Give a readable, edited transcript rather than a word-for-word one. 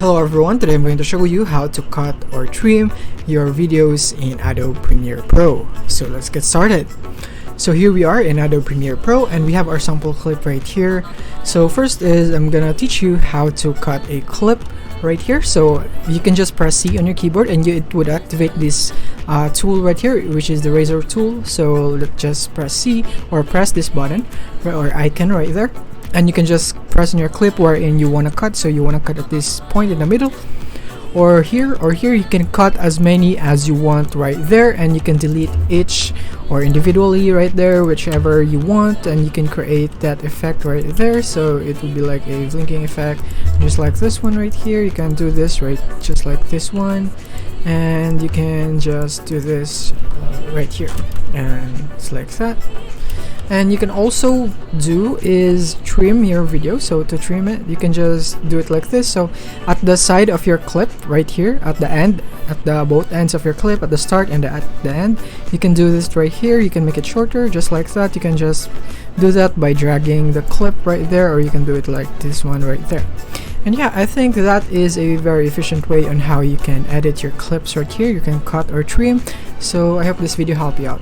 Hello everyone, today I'm going to show you how to cut or trim your videos in Adobe Premiere Pro. So let's get started. So here we are in Adobe Premiere Pro and we have our sample clip right here. So first is I'm gonna teach you how to cut a clip right here. So you can just press C on your keyboard and it would activate this tool right here, which is the razor tool. So let's just press C or press this button or icon right there. And you can just press on your clip wherein you want to cut. So you want to cut at this point in the middle or here. You can cut as many as you want right there, and you can delete each or individually right there, whichever you want, and you can create that effect right there. So it would be like a blinking effect, just like this one right here. You can do this right just like this one, and you can just do this right here, and it's like that. And you can also do is trim your video. So to trim it, you can just do it like this. So at the side of your clip right here, at the end, at the both ends of your clip, at the start and at the end, you can do this right here. You can make it shorter just like that. You can just do that by dragging the clip right there, or you can do it like this one right there. And yeah, I think that is a very efficient way on how you can edit your clips right here. You can cut or trim. So I hope this video helped you out.